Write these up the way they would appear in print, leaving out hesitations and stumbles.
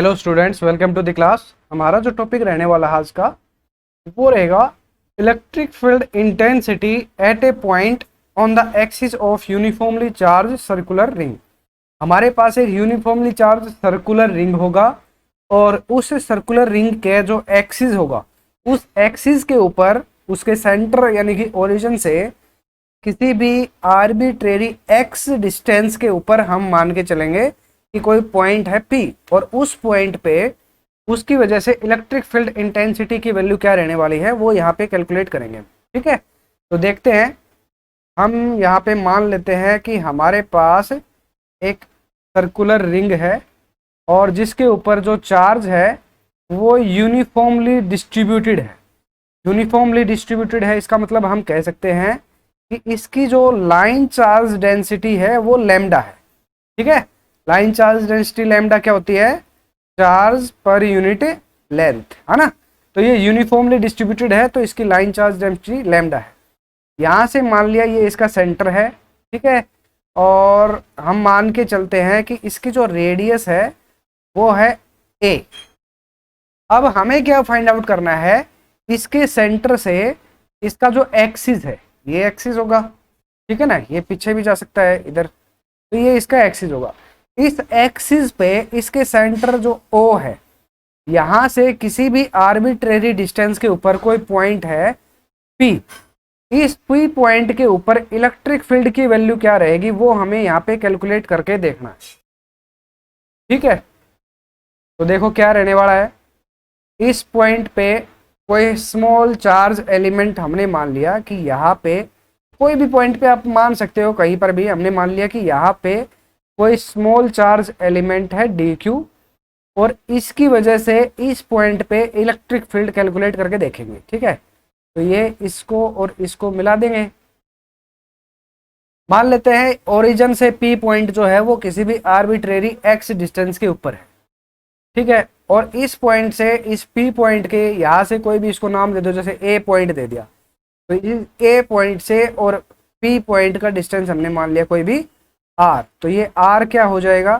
Hello students, welcome to the class. हमारा जो topic रहने वाला है आज का वो रहेगा electric field intensity at A point on the axis of uniformly charge circular ring. हमारे पास एक यूनिफॉर्मली चार्ज सर्कुलर रिंग होगा और उस सर्कुलर रिंग के जो एक्सिस होगा उस एक्सिस के ऊपर उसके सेंटर यानी कि ओरिजिन से किसी भी आर्बिट्रेरी एक्स डिस्टेंस के ऊपर हम मान के चलेंगे कि कोई पॉइंट है P और उस पॉइंट पे उसकी वजह से इलेक्ट्रिक फील्ड इंटेंसिटी की वैल्यू क्या रहने वाली है वो यहाँ पे कैलकुलेट करेंगे। ठीक है, तो देखते हैं। हम यहाँ पे मान लेते हैं कि हमारे पास एक सर्कुलर रिंग है और जिसके ऊपर जो चार्ज है वो यूनिफॉर्मली डिस्ट्रीब्यूटेड है। यूनिफॉर्मली डिस्ट्रीब्यूटेड है, इसका मतलब हम कह सकते हैं कि इसकी जो लाइन चार्ज डेंसिटी है वो लैम्डा है। ठीक है, लाइन चार्ज डेंसिटी लैम्डा क्या होती है? चार्ज पर यूनिट लेंथ, है ना। तो ये यूनिफॉर्मली डिस्ट्रीब्यूटेड है तो इसकी लाइन चार्ज डेंसिटी लैम्डा है। यहाँ से मान लिया ये इसका सेंटर है, ठीक है, और हम मान के चलते हैं कि इसकी जो रेडियस है वो है a। अब हमें क्या फाइंड आउट करना है? इसके सेंटर से इसका जो एक्सिस है, ये एक्सिस होगा, ठीक है ना, ये पीछे भी जा सकता है इधर, तो ये इसका एक्सिस होगा। इस एक्सिस पे इसके सेंटर जो O है, यहां से किसी भी आर्बिट्रेरी डिस्टेंस के ऊपर कोई पॉइंट है P। इस P पॉइंट के ऊपर इलेक्ट्रिक फील्ड की वैल्यू क्या रहेगी वो हमें यहाँ पे कैलकुलेट करके देखना है। ठीक है, तो देखो क्या रहने वाला है। इस पॉइंट पे कोई स्मॉल चार्ज एलिमेंट हमने मान लिया कि यहाँ पे कोई भी पॉइंट पे आप मान सकते हो, कहीं पर भी हमने मान लिया कि यहाँ पे कोई स्मॉल चार्ज एलिमेंट है dq और इसकी वजह से इस पॉइंट पे इलेक्ट्रिक फील्ड कैलकुलेट करके देखेंगे। ठीक है, तो ये इसको और इसको मिला देंगे। मान लेते हैं ओरिजिन से P पॉइंट जो है वो किसी भी आर्बिट्रेरी x डिस्टेंस के ऊपर है। ठीक है, और इस पॉइंट से इस P पॉइंट के यहाँ से कोई भी इसको नाम दे दो, जैसे A पॉइंट दे दिया, तो इस A पॉइंट से और P पॉइंट का डिस्टेंस हमने मान लिया कोई भी R। तो ये R क्या हो जाएगा?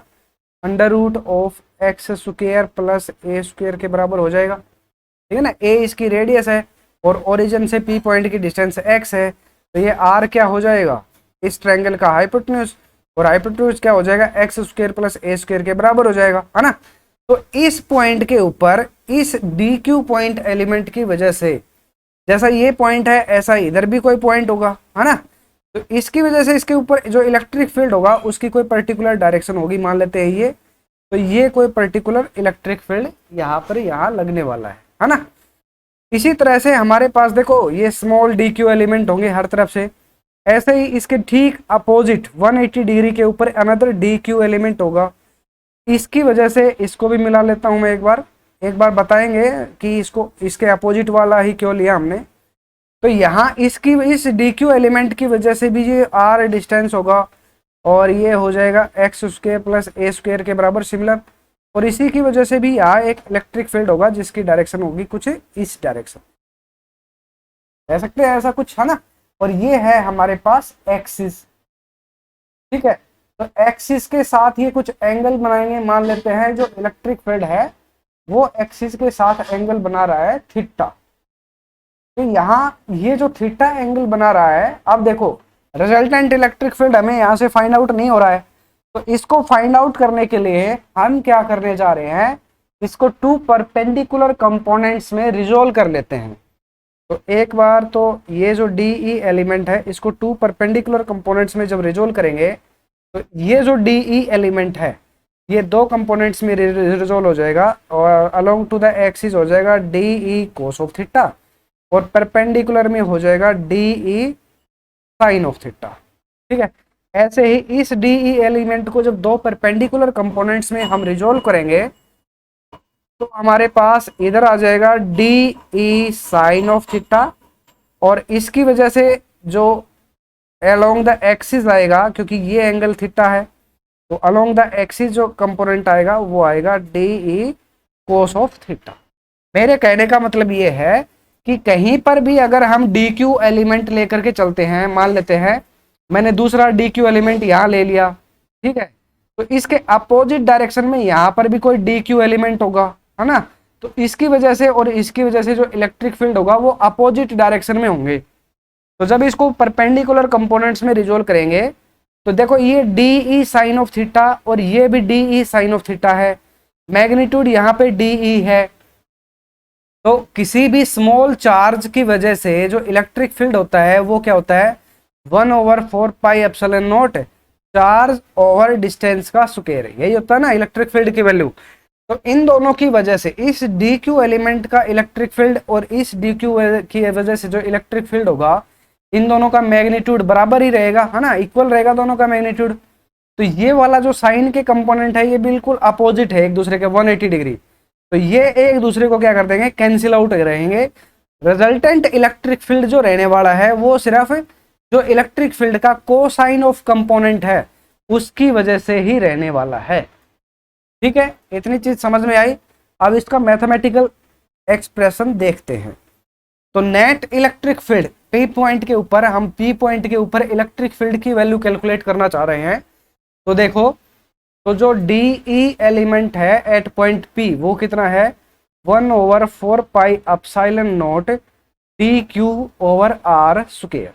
Under root of x square plus A square के बराबर हो जाएगा। ठीक है ना, A इसकी रेडियस है और ओरिजिन से P पॉइंट की डिस्टेंस x है, तो ये R क्या हो जाएगा? इस ट्रायंगल का हाइपोटेन्यूज, और हाइपोटेन्यूज क्या हो जाएगा? एक्स स्क्वायर प्लस ए स्क्वायर के बराबर हो जाएगा, है ना। तो इस पॉइंट के ऊपर इस DQ पॉइंट एलिमेंट की वजह से, जैसा ये पॉइंट है ऐसा इधर भी कोई पॉइंट होगा, है ना, तो इसकी वजह से इसके ऊपर जो इलेक्ट्रिक फील्ड होगा उसकी कोई पर्टिकुलर डायरेक्शन होगी। मान लेते हैं ये, तो ये कोई पर्टिकुलर इलेक्ट्रिक फील्ड यहाँ पर यहाँ लगने वाला है ना। इसी तरह से हमारे पास देखो ये स्मॉल DQ एलिमेंट होंगे हर तरफ से, ऐसे ही इसके ठीक अपोजिट 180 डिग्री के ऊपर अनदर DQ एलिमेंट होगा। इसकी वजह से इसको भी मिला लेता हूँ मैं एक बार बताएंगे कि इसको इसके अपोजिट वाला ही क्यों लिया हमने। तो यहाँ इसकी इस DQ एलिमेंट की वजह से भी ये R डिस्टेंस होगा और ये हो जाएगा एक्स स्क्वायर प्लस ए स्क्वायर के बराबर सिमिलर, और इसी की वजह से भी यहाँ एक इलेक्ट्रिक फील्ड होगा जिसकी डायरेक्शन होगी कुछ इस डायरेक्शन, कह सकते हैं ऐसा कुछ, है ना। और ये है हमारे पास एक्सिस। ठीक है, तो एक्सिस के साथ ये कुछ एंगल बनाएंगे। मान लेते हैं जो इलेक्ट्रिक फील्ड है वो एक्सिस के साथ एंगल बना रहा है थीटा। तो यहाँ ये जो थीटा एंगल बना रहा है, अब देखो रिजल्टेंट इलेक्ट्रिक फील्ड हमें यहाँ से फाइंड आउट नहीं हो रहा है, तो इसको फाइंड आउट करने के लिए हम क्या करने जा रहे हैं, इसको टू परपेंडिकुलर कंपोनेंट्स में रिजोल्व कर लेते हैं। तो एक बार तो ये जो DE एलिमेंट है इसको टू परपेंडिकुलर कंपोनेंट्स में जब रिजोल्व करेंगे तो ये जो DE एलिमेंट है ये दो कंपोनेंट्स में रिजोल्व हो जाएगा और अलोंग टू द एक्सिस हो जाएगा DE कोस ऑफ थीटा और परपेंडिकुलर में हो जाएगा DE साइन ऑफ थीटा। ठीक है, ऐसे ही इस DE एलिमेंट को जब दो परपेंडिकुलर कंपोनेंट्स में हम रिजोल्व करेंगे तो हमारे पास इधर आ जाएगा DE साइन ऑफ थीटा, और इसकी वजह से जो अलोंग द एक्सिस आएगा, क्योंकि ये एंगल थीटा है, तो अलोंग द एक्सिस जो कंपोनेंट आएगा वो आएगा DE कोस ऑफ थीटा। मेरे कहने का मतलब ये है कि कहीं पर भी अगर हम DQ एलिमेंट लेकर के चलते हैं, मान लेते हैं मैंने दूसरा DQ एलिमेंट यहाँ ले लिया, ठीक है, तो इसके अपोजिट डायरेक्शन में यहाँ पर भी कोई डी क्यू एलिमेंट होगा, है ना। तो इसकी वजह से और इसकी वजह से जो इलेक्ट्रिक फील्ड होगा वो अपोजिट डायरेक्शन में होंगे। तो जब इसको परपेंडिकुलर कंपोनेंट्स में रिजोल्व करेंगे तो देखो ये d E sine of theta और ये भी d E sine of theta है, मैग्नीट्यूड यहाँ पे डी ई है। तो किसी भी स्मॉल चार्ज की वजह से जो इलेक्ट्रिक फील्ड होता है वो क्या होता है, 1/4πε0 चार्ज ओवर डिस्टेंस का स्क्वायर, यही होता है ना इलेक्ट्रिक फील्ड की वैल्यू। तो इन दोनों की वजह से इस डी क्यू एलिमेंट का इलेक्ट्रिक फील्ड और इस डी क्यू की वजह से जो इलेक्ट्रिक फील्ड होगा, इन दोनों का मैग्नीट्यूड बराबर ही रहेगा, है ना, इक्वल रहेगा दोनों का मैग्नीट्यूड। तो ये वाला जो साइन के कंपोनेंट है ये बिल्कुल अपोजिट है एक दूसरे के 180 डिग्री। तो ये एक दूसरे को क्या कर देंगे, कैंसिल आउट रहेंगे। रिजल्टेंट इलेक्ट्रिक फील्ड जो रहने वाला है वो सिर्फ जो इलेक्ट्रिक फील्ड का कोसाइन ऑफ कंपोनेंट है उसकी वजह से ही रहने वाला है। ठीक है, इतनी चीज समझ में आई। अब इसका मैथमेटिकल एक्सप्रेशन देखते हैं। तो net electric field P point के ऊपर, हम पी पॉइंट के ऊपर इलेक्ट्रिक फील्ड की वैल्यू कैलकुलेट करना चाह रहे हैं। तो देखो, तो जो डी ई एलिमेंट है एट पॉइंट पी वो कितना है, 1/4πε0 D Q over R square.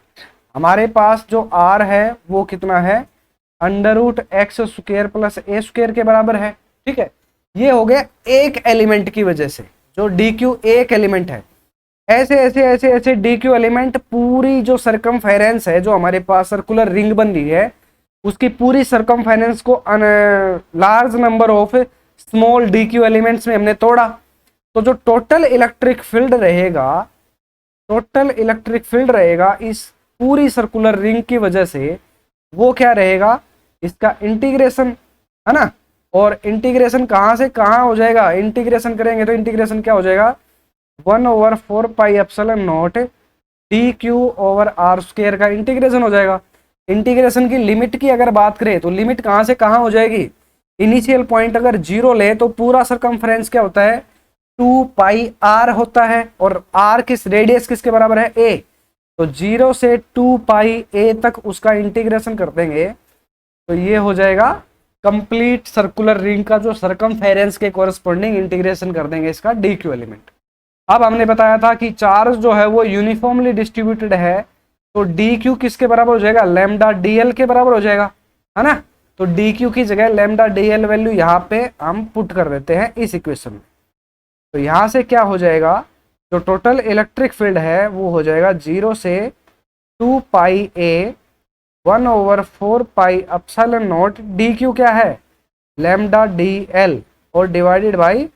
हमारे पास जो आर है वो कितना है, √x² प्लस ए स्क्वायर के बराबर है। ठीक है, ये हो गया एक एलिमेंट की वजह से, जो डी क्यू एक एलिमेंट है। ऐसे ऐसे ऐसे ऐसे डी क्यू एलिमेंट पूरी जो सरकमफेरेंस है, जो हमारे पास सर्कुलर रिंग बन रही है, उसकी पूरी सरकमफेरेंस को large number of small D Q elements में हमने तोड़ा। तो जो टोटल इलेक्ट्रिक फील्ड रहेगा, टोटल इलेक्ट्रिक फील्ड रहेगा इस पूरी सर्कुलर रिंग की वजह से वो क्या रहेगा, इसका इंटीग्रेशन, है ना। और इंटीग्रेशन कहाँ से कहाँ हो जाएगा, इंटीग्रेशन करेंगे तो इंटीग्रेशन क्या हो जाएगा, 1/4πε0 D Q over R square का इंटीग्रेशन हो जाएगा। इंटीग्रेशन की लिमिट की अगर बात करें तो लिमिट कहाँ से कहाँ हो जाएगी, इनिशियल पॉइंट अगर 0 ले तो पूरा सरकमफ्रेंस क्या होता है, 2πr होता है। और r किस रेडियस किसके बराबर है, a। तो 0 से 2πa तक उसका इंटीग्रेशन कर देंगे तो ये हो जाएगा कंप्लीट सर्कुलर रिंग का जो सरकमफेरेंस के कोरस्पॉन्डिंग इंटीग्रेशन कर देंगे इसका डी क्यू एलिमेंट। अब हमने बताया था कि चार्ज जो है वो यूनिफॉर्मली डिस्ट्रीब्यूटेड है, तो डी क्यू किसके बराबर हो जाएगा, लैम्डा डी एल के बराबर हो जाएगा, है ना। तो डी क्यू की जगह लैम्डा डी एल वैल्यू यहाँ पे हम पुट कर देते हैं इस इक्वेशन में। तो यहाँ से क्या हो जाएगा, जो टोटल इलेक्ट्रिक फील्ड है वो हो जाएगा 0 से 2πa 1/4πε0 डी क्यू क्या है, लैम्डा डी एल और divided by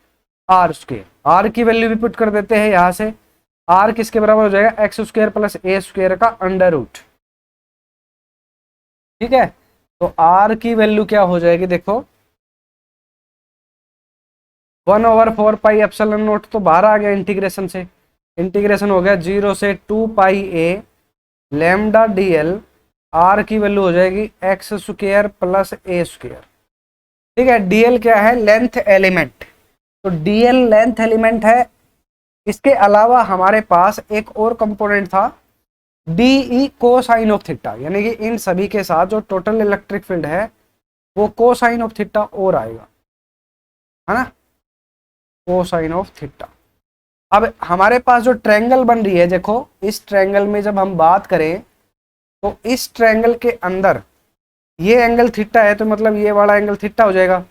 r square. R की वैल्यू भी पुट कर देते हैं यहाँ से, आर किसके बराबर हो जाएगा, x² प्लस ए स्क्वायर का अंडर रूट। ठीक है, तो आर की वैल्यू क्या हो जाएगी, देखो 1/4πε0 तो बाहर आ गया इंटीग्रेशन से, इंटीग्रेशन हो गया 0 से 2πa lambda D l, r की वैल्यू हो जाएगी x² प्लस ए स्क्वायर। ठीक है, डीएल क्या है, लेंथ एलिमेंट। तो डीएल लेंथ एलिमेंट है। इसके अलावा हमारे पास एक और कंपोनेंट था डीई कोसाइन ऑफ थीटा, यानी कि इन सभी के साथ जो टोटल इलेक्ट्रिक फील्ड है वो कोसाइन ऑफ थीटा और आएगा, है ना, कोसाइन ऑफ थीटा। अब हमारे पास जो ट्रायंगल बन रही है, देखो इस ट्रायंगल में जब हम बात करें तो इस ट्रायंगल के अंदर ये एंगल थीटा है, तो मतलब ये वाला एंगल थीटा हो जाएगा।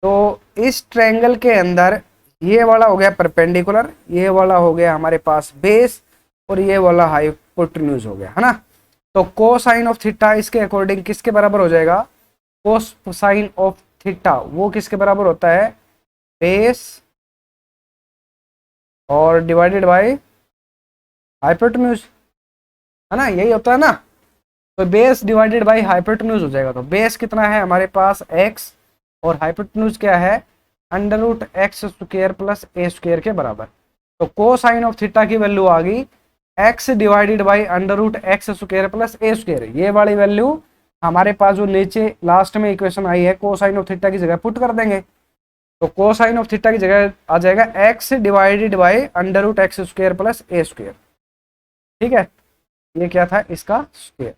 तो इस ट्रायंगल के अंदर ये वाला हो गया परपेंडिकुलर, ये वाला हो गया हमारे पास बेस और ये वाला हाइपोटेन्यूज हो गया, है ना। तो कोसाइन ऑफ थीटा इसके अकॉर्डिंग किसके बराबर हो जाएगा, कोसाइन ऑफ थीटा वो किसके बराबर होता है, बेस और डिवाइडेड बाय हाइपोटेन्यूज, है ना, यही होता है ना। तो बेस डिवाइडेड बाय हाइपोटेन्यूज हो जाएगा। तो बेस कितना है हमारे पास x और हाइपोटेन्यूज क्या है, √x² प्लस ए स्क्वायर के बराबर। तो कोसाइन ऑफ थीटा की वैल्यू आ गई x divided by √x² plus A square. ये वाली वैल्यू हमारे पास जो नीचे लास्ट में इक्वेशन आई है कोसाइन ऑफ थीटा की जगह पुट कर देंगे। तो कोसाइन ऑफ थीटा की जगह आ जाएगा x divided by √x² plus A square. ठीक है, ये क्या था इसका स्क्वायर,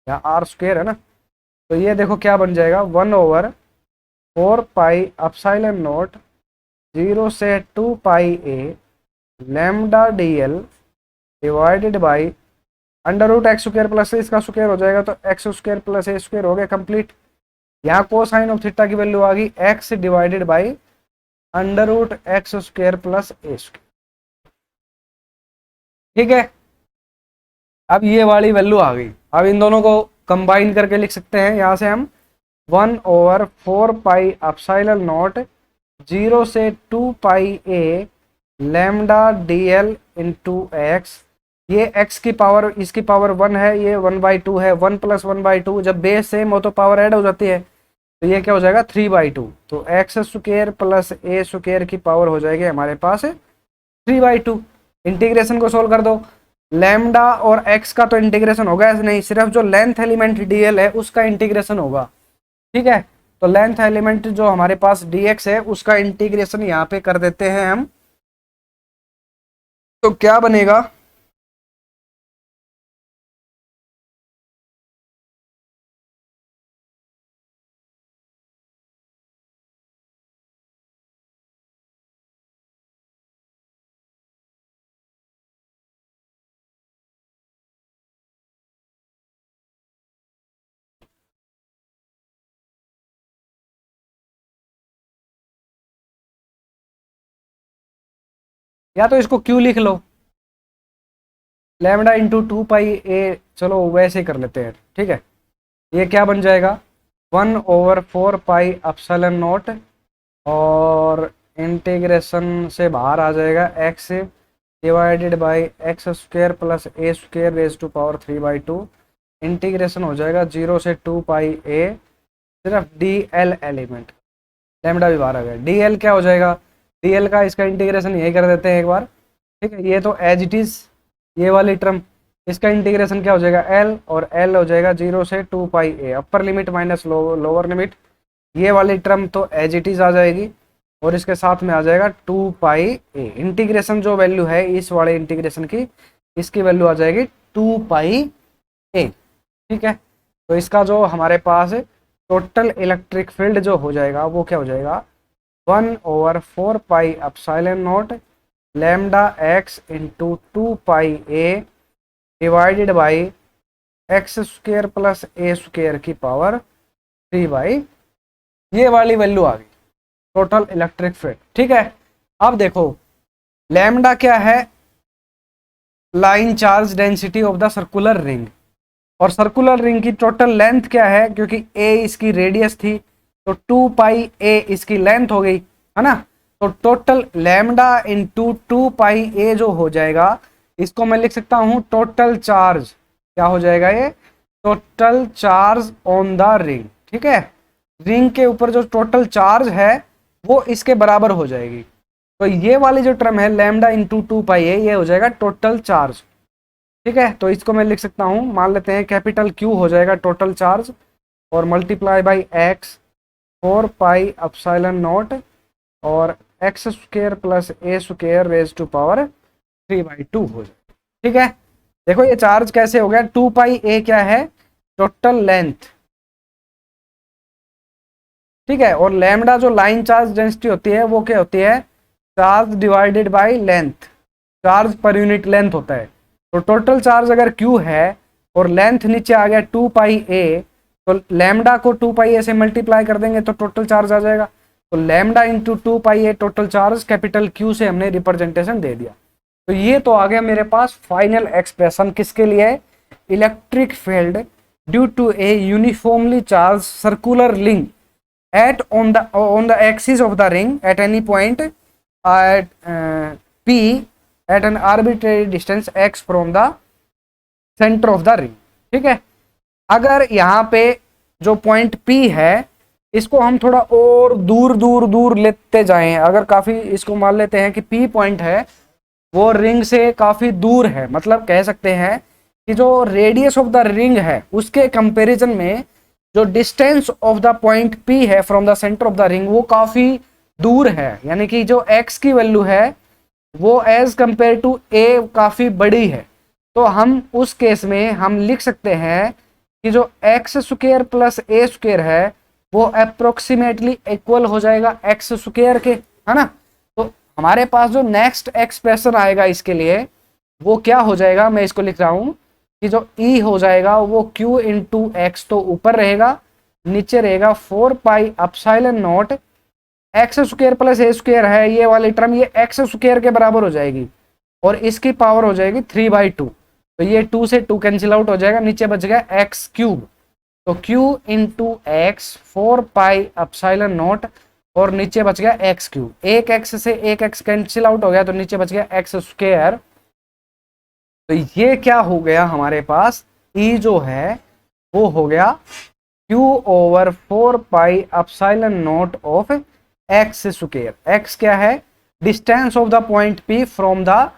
या आर स्क्वायर है ना। तो ये देखो क्या बन जाएगा, 1/4 4 पाई एप्सिलॉन नॉट 0 से 2 pi A lambda D L divided by under root X square plus इसका स्क्वायर हो जाएगा, तो एक्स स्क्वायर प्लस ए स्क्वायर हो गया कंप्लीट। यहाँ कोसाइन ऑफ थीटा की वैल्यू आ गई X divided by under root X square plus A square. ठीक है, अब ये वाली वैल्यू आ गई। अब इन दोनों को कंबाइन करके लिख सकते हैं। यहाँ से हम 1/4 पाई एप्सिलॉन नॉट 0 से 2 pi A lambda D L into X. ये x की पावर, इसकी पावर 1 है, ये 1/2 है। 1 + 1/2, जब बेस सेम हो तो पावर ऐड हो जाती है, तो ये क्या हो जाएगा 3/2। तो एक्स स्क्वायर प्लस ए स्क्वायर की पावर हो जाएगी हमारे पास 3/2। इंटीग्रेशन को सोल्व कर दो। लैम्डा और x का तो इंटीग्रेशन होगा नहीं, सिर्फ जो लेंथ एलिमेंट dl है उसका इंटीग्रेशन होगा। ठीक है, तो लेंथ एलिमेंट जो हमारे पास dx है उसका इंटीग्रेशन यहाँ पे कर देते हैं हम। तो क्या बनेगा, या तो इसको क्यों लिख लो, लैम्डा इंटू 2 पाई ए, चलो वैसे कर लेते हैं। ठीक है, ये क्या बन जाएगा 1/4 पाई एप्सिलॉन नॉट, और इंटीग्रेशन से बाहर आ जाएगा x divided by x square plus A square raise to power 3/2। Integration हो जाएगा 0 से 2 पाई ए, सिर्फ डी एल एलिमेंट, लैम्डा भी बाहर आ गया। डी एल क्या हो जाएगा, डी एल का इसका इंटीग्रेशन यही कर देते हैं एक बार। ठीक है, ये तो एज इट इज ये वाली टर्म, इसका इंटीग्रेशन क्या हो जाएगा एल, और एल हो जाएगा 0 से 2 pi A, upper limit minus lower limit. ये वाली टर्म तो एज इट इज आ जाएगी, और इसके साथ में आ जाएगा 2 पाई ए। इंटीग्रेशन जो वैल्यू है इस वाले इंटीग्रेशन की, इसकी वैल्यू आ जाएगी 2 पाई ए। ठीक है, तो इसका जो हमारे पास टोटल इलेक्ट्रिक फील्ड जो हो जाएगा वो क्या हो जाएगा 1/4 pi epsilon not lambda x into 2 pi A divided by x square plus A square की पावर 3/, ये वाली वैल्यू आ गई टोटल इलेक्ट्रिक फील्ड। ठीक है, अब देखो लैम्डा क्या है, line charge density of the circular ring, और सर्कुलर रिंग की टोटल लेंथ क्या है, क्योंकि a इसकी रेडियस थी तो 2 पाई a इसकी लेंथ हो गई, है ना। तो total lambda into 2 pi a जो हो जाएगा, इसको मैं लिख सकता हूं टोटल चार्ज। क्या हो जाएगा ये, total charge on the ring. ठीक है, रिंग के ऊपर जो टोटल चार्ज है वो इसके बराबर हो जाएगी। तो ये वाली जो टर्म है लैम्डा इंटू 2 पाई a, ये हो जाएगा टोटल चार्ज। ठीक है, तो इसको मैं लिख सकता हूं, मान लेते हैं कैपिटल Q हो जाएगा टोटल चार्ज, और multiply by x 4 pi epsilon naught और x square plus A square raise to power 3/2 हो जाएगा। ठीक है, देखो ये चार्ज कैसे हो गया, 2 पाई ए क्या है टोटल लेंथ। ठीक है, और लैम्डा जो लाइन चार्ज डेंसिटी होती है वो क्या होती है, charge divided by length, charge per unit length होता है। तो टोटल चार्ज अगर Q है और लेंथ नीचे आ गया 2 पाई ए, तो लैम्डा को 2 पाई ए से मल्टीप्लाई कर देंगे तो टोटल चार्ज आ जाएगा। तो लैम्डा इंटू 2 पाई ए टोटल चार्ज कैपिटल Q से हमने रिप्रेजेंटेशन दे दिया। तो ये तो आ गया मेरे पास फाइनल एक्सप्रेशन किसके लिए, electric field due to a uniformly charge circular ring at on the axis of the ring at any point at P at an arbitrary distance x from the center of the ring। ठीक है, अगर यहाँ पे जो point P है इसको हम थोड़ा और दूर दूर दूर लेते जाएं, अगर काफी इसको मान लेते हैं कि P पॉइंट है वो रिंग से काफी दूर है, मतलब कह सकते हैं कि जो रेडियस ऑफ द रिंग है उसके कंपैरिजन में जो distance of the point P है from the centre of the ring वो काफी दूर है, यानी कि जो x की वैल्यू है वो एज कंपेयर टू a काफी बड़ी है। तो हम उस केस में हम लिख सकते हैं कि जो एक्स स्क्वायर प्लस ए स्क्वायर है वो अप्रोक्सीमेटली इक्वल हो जाएगा एक्स स्क्वायर के, है ना। तो हमारे पास जो नेक्स्ट एक्सप्रेशन आएगा इसके लिए वो क्या हो जाएगा, मैं इसको लिख रहा हूं कि जो ई हो जाएगा वो क्यू इंटू एक्स, तो ऊपर रहेगा, नीचे रहेगा 4 pi epsilon not x square plus A square है ये वाली टर्म, ये एक्स स्क्वायर के बराबर हो जाएगी और इसकी पावर हो जाएगी 3/2। तो ये 2 से 2 कैंसिल आउट हो जाएगा, नीचे बच गया एक्स क्यूब। तो Q into x 4 pi epsilon naught और नीचे बच गया एक्स क्यूब, एक एक्स से एक एक्स कैंसिल आउट हो गया तो नीचे बच गया एक्स स्क्वायर। तो ये क्या हो गया हमारे पास, ई जो है वो हो गया Q over 4 pi epsilon not of x square. X क्या है, distance of the point P from the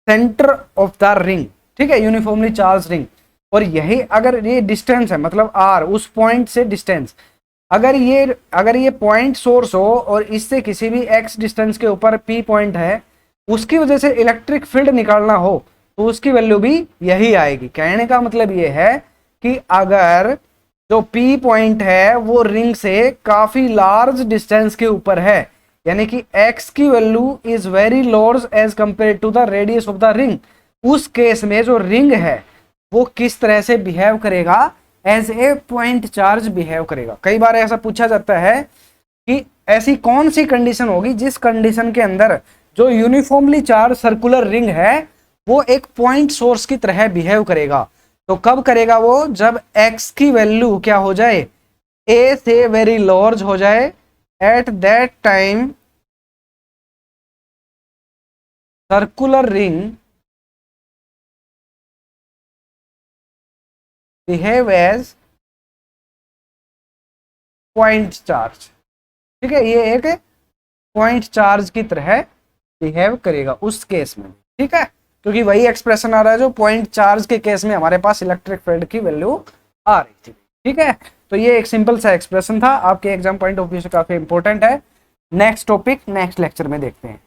centre of the ring, ठीक है, यूनिफॉर्मली चार्ज रिंग। और यही अगर ये डिस्टेंस है मतलब आर, उस पॉइंट से डिस्टेंस, अगर ये पॉइंट सोर्स हो और इससे किसी भी एक्स डिस्टेंस के ऊपर पी पॉइंट है, उसकी वजह से इलेक्ट्रिक फील्ड निकालना हो तो उसकी वैल्यू भी यही आएगी। कहने का मतलब ये है कि अगर जो पी पॉइंट है वो रिंग से काफी लार्ज डिस्टेंस के ऊपर है, यानी कि एक्स की value is very large as compare to the radius of the ring, उस केस में जो रिंग है वो किस तरह से बिहेव करेगा, as a point charge behave करेगा। कई बार ऐसा पूछा जाता है कि ऐसी कौन सी कंडीशन होगी जिस कंडीशन के अंदर जो यूनिफॉर्मली चार्ज सर्कुलर रिंग है वो एक पॉइंट सोर्स की तरह बिहेव करेगा। तो कब करेगा वो, जब x की वैल्यू क्या हो जाए, a से वेरी लार्ज हो जाए, at that time circular ring behave as point charge. ठीक है, ये एक पॉइंट चार्ज की तरह बिहेव करेगा उस केस में, ठीक है, क्योंकि वही एक्सप्रेशन आ रहा है जो पॉइंट चार्ज के केस में हमारे पास इलेक्ट्रिक फील्ड की वैल्यू आ रही थी। ठीक है, तो ये एक सिंपल सा एक्सप्रेशन था, आपके एग्जाम पॉइंट ऑफ व्यू से काफी इंपॉर्टेंट है। नेक्स्ट टॉपिक नेक्स्ट लेक्चर में देखते हैं।